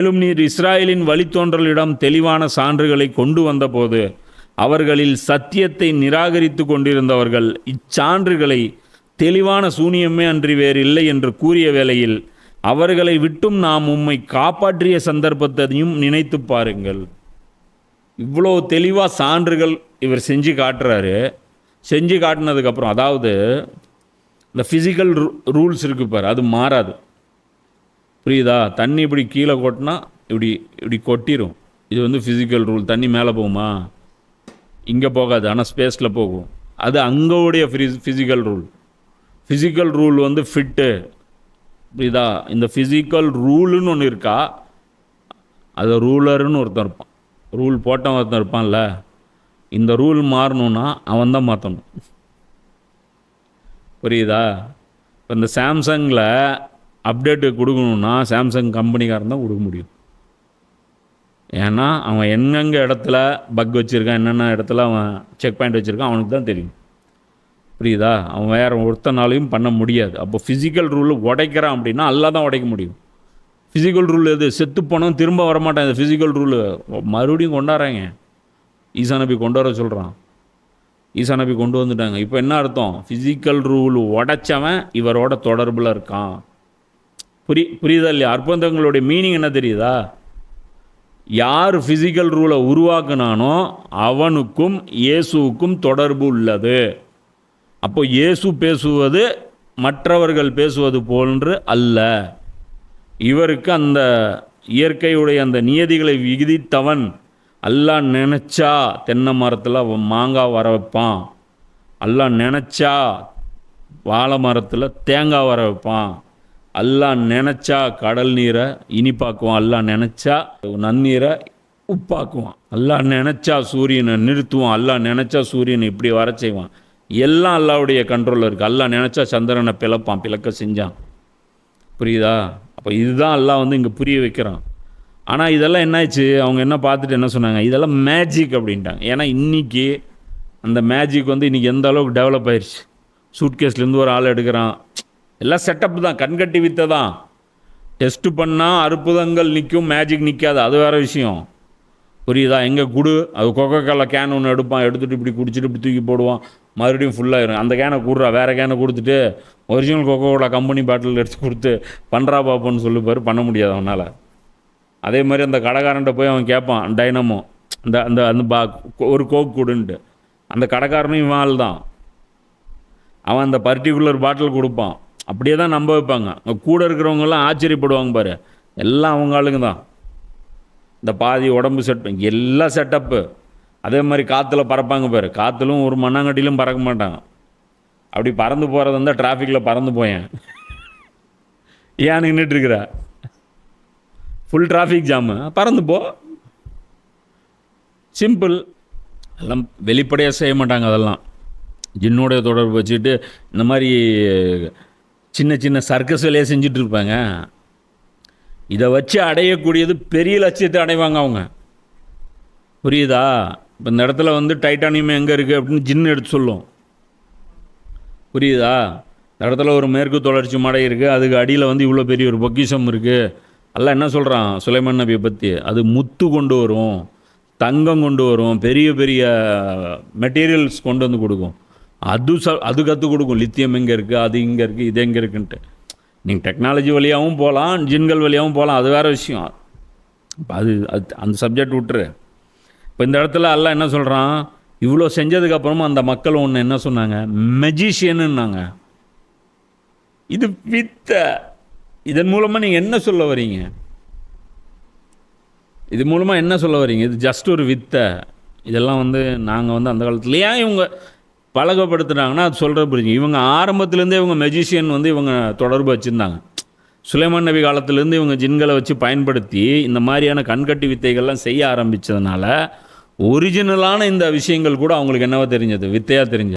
மேலும் நீர் இஸ்ராயலின் வழித்தோன்றலிடம் தெளிவான சான்றுகளை கொண்டு வந்தபோது அவர்களில் சத்தியத்தை நிராகரித்து கொண்டிருந்தவர்கள் இச்சான்றுகளை தெளிவான சூனியமே அன்றி வேறு இல்லை என்று கூறிய வேளையில் அவர்களை விட்டும் நாம் உம்மை காப்பாற்றிய சந்தர்ப்பத்தையும் நினைத்து பாருங்கள். இவ்வளோ தெளிவாக சான்றுகள் இவர் செஞ்சு காட்டுறாரு. செஞ்சு காட்டினதுக்கப்புறம், அதாவது இந்த ஃபிசிக்கல் ரூல்ஸ் இருக்கு பாரு, அது மாறாது. புரியுதா? தண்ணி இப்படி கீழே கொட்டினா இப்படி இப்படி கொட்டிடும். இது வந்து ஃபிசிக்கல் ரூல். தண்ணி மேலே போகுமா? இங்கே போகாது, ஆனால் ஸ்பேஸில் போகும். அது அங்கோடைய ஃபிசிக்கல் ரூல். ஃபிசிக்கல் ரூல் வந்து ஃபிட்டு. புரியுதா? இந்த ஃபிசிக்கல் ரூலுன்னு ஒன்று இருக்கா, அது ரூலருன்னு ஒருத்தன் இருப்பான். ரூல் போட்டவன் ஒருத்தன் இருப்பான்ல, இந்த ரூல் மாறணுன்னா அவன் தான் மாற்றணும். புரியுதா? இப்போ இந்த சாம்சங்கில் அப்டேட்டு கொடுக்கணுன்னா சாம்சங் கம்பெனிக்காரன் தான் கொடுக்க முடியும். ஏன்னா அவன் எங்கெங்கே இடத்துல பக் வச்சுருக்கான், என்னென்ன இடத்துல அவன் செக் பாயிண்ட் வச்சுருக்கான், அவனுக்கு தான் தெரியும். புரியுதா? அவன் வேறு ஒருத்தனாலையும் பண்ண முடியாது. அப்போ ஃபிசிக்கல் ரூல் உடைக்கிறான் அப்படின்னா அல்லா தான் உடைக்க முடியும். ஃபிசிக்கல் ரூல் எது? செத்து போனோம் திரும்ப வரமாட்டான். இந்த ஃபிசிக்கல் ரூலு மறுபடியும் கொண்டாடுறாங்க. ஈசா நபி கொண்டு வர சொல்கிறான். ஈசா நபி கொண்டு வந்துட்டாங்க. இப்போ என்ன அர்த்தம்? ஃபிசிக்கல் ரூல் உடைச்சவன் இவரோட தொடர்பில் இருக்கான். புரியுதா இல்லையா? அற்புதங்களுடைய மீனிங் என்ன தெரியுதா? யார் ஃபிசிக்கல் ரூலை உருவாக்குனானோ அவனுக்கும் இயேசுவுக்கும் தொடர்பு உள்ளது. அப்போ இயேசு பேசுவது மற்றவர்கள் பேசுவது போன்று அல்ல. இவருக்கு அந்த இயற்கையுடைய அந்த நியதிகளை விதித்தவன். அல்லாஹ் நினச்சா தென்னை மரத்தில் மாங்காய் வர வைப்பான். அல்லாஹ் நினச்சா வாழை மரத்தில் தேங்காய் வர வைப்பான். அல்லாஹ் நினச்சா கடல் நீரை இனிப்பாக்குவான். அல்லாஹ் நினச்சா நன்னீரை உப்பாக்குவான். அல்லாஹ் நினச்சா சூரியனை நிறுத்துவான். அல்லாஹ் நினச்சா சூரியனை இப்படி வர செய்வான். எல்லாம் அல்லாஹ்வுடைய கண்ட்ரோலில் இருக்குது. அல்லாஹ் நினச்சா சந்திரனை பிளக்க செஞ்சான். புரியுதா? அப்போ இதுதான் அல்லாஹ் வந்து இங்கே புரிய வைக்கிறான். ஆனால் இதெல்லாம் என்னாச்சு? அவங்க என்ன பார்த்துட்டு என்ன சொன்னாங்க? இதெல்லாம் மேஜிக் அப்படின்ட்டாங்க. ஏன்னா இன்றைக்கி அந்த மேஜிக் வந்து இன்றைக்கி எந்த அளவுக்கு டெவலப் ஆயிடுச்சு. சூட்கேஸ்லேருந்து ஒரு ஆள் எடுக்கிறான். எல்லாம் செட்டப் தான், கண்கட்டி வித்தை தான். டெஸ்ட்டு பண்ணால் அற்புதங்கள் நிற்கும், மேஜிக் நிற்காது. அது வேறு விஷயம். புரியுதா? எங்கே குடு, அது கொக்கோக்கோலா கேன் ஒன்று எடுப்பான். எடுத்துகிட்டு இப்படி குடிச்சிட்டு இப்படி தூக்கி போடுவான். மறுபடியும் ஃபுல்லாகிடும். அந்த கேனை கூடுறா, வேறு கேனை கொடுத்துட்டு ஒரிஜினல் கொக்கோக்கோலா கம்பெனி பாட்டில் எடுத்து கொடுத்து பண்ணுறா பாப்போன்னு சொல்லிப்பார். பண்ண முடியாது அவனால். அதே மாதிரி அந்த கடைக்காரன்ட்ட போய் அவன் கேட்பான், டைனமோ அந்த அந்த அந்த ஒரு கோக் கொடுன்ட்டு. அந்த கடைக்காரனும் இவன் ஆள் தான். அவன் அந்த பர்டிகுலர் பாட்டில் கொடுப்பான். அப்படியே தான் நம்ப வைப்பாங்க. கூட இருக்கிறவங்கெல்லாம் ஆச்சரியப்படுவாங்க பாரு. எல்லாம் அவங்க ஆளுங்க தான். இந்த பாதி உடம்பு எல்லாம் செட்டப்பு. அதே மாதிரி காற்றுல பறப்பாங்க பாரு. காற்றுலும் ஒரு மண்ணாங்கட்டிலும் பறக்க மாட்டாங்க. அப்படி பறந்து போகிறது இருந்தால் டிராஃபிக்கில் பறந்து போயேன். ஏன் நின்றுட்டுருக்குற? ஃபுல் டிராஃபிக் ஜாமு, பறந்து போ. சிம்பிள். எல்லாம் வெளிப்படையாக செய்ய மாட்டாங்க. அதெல்லாம் ஜின்னோடைய தொடர்பு வச்சுட்டு இந்த மாதிரி சின்ன சின்ன சர்க்கஸ் வேலையை செஞ்சுட்டு இருப்பாங்க. இதை வச்சு அடையக்கூடியது பெரிய லட்சியத்தை அடைவாங்க அவங்க. புரியுதா? இப்போ இந்த இடத்துல வந்து டைட்டானியம் எங்கே இருக்குது அப்படின்னு ஜின்னு எடுத்து சொல்லும். புரியுதா? இந்த இடத்துல ஒரு மேற்கு தொடர்ச்சி மடை இருக்குது, அதுக்கு அடியில் வந்து இவ்வளோ பெரிய ஒரு பொக்கிஷம் இருக்குது. எல்லாம் என்ன சொல்கிறான் சுலைமான் நபியை பற்றி? அது முத்து கொண்டு வரும், தங்கம் கொண்டு வரும், பெரிய பெரிய மெட்டீரியல்ஸ் கொண்டு வந்து கொடுக்கும். அது கற்றுக் கொடுக்கும். லித்தியம் எங்கே இருக்குது, அது இங்கே இருக்குது, இது எங்கே இருக்குன்ட்டு. நீங்கள் டெக்னாலஜி வழியாகவும் போகலாம், ஜின்கள் வழியாகவும் போகலாம். அது வேறு விஷயம். அது அந்த சப்ஜெக்ட் விட்டுரு. இப்போ இந்த இடத்துல எல்லாம் என்ன சொல்கிறான்? இவ்வளோ செஞ்சதுக்கப்புறமா அந்த மக்கள் ஒன்று என்ன சொன்னாங்க? மெஜிஷியனுன்னாங்க. இது வித்தை. இதன் மூலமாக நீங்கள் என்ன சொல்ல வரீங்க? இது மூலமாக என்ன சொல்ல வரீங்க? இது ஜஸ்ட் ஒரு வித்தை. இதெல்லாம் வந்து நாங்கள் வந்து அந்த காலத்தில் ஏன் இவங்க பழகப்படுத்துனாங்கன்னா அது சொல்கிற புரிஞ்சுங்க. இவங்க ஆரம்பத்துலேருந்தே இவங்க மெஜிஷியன் வந்து இவங்க தொடர்பு வச்சுருந்தாங்க. சுலைமான் நபி காலத்துலேருந்து இவங்க ஜின்களை வச்சு பயன்படுத்தி இந்த மாதிரியான கண்கட்டி வித்தைகள்லாம் செய்ய ஆரம்பித்ததுனால ஒரிஜினலான இந்த விஷயங்கள் கூட அவங்களுக்கு என்னவோ தெரிஞ்சது, வித்தையாக தெரிஞ்சது.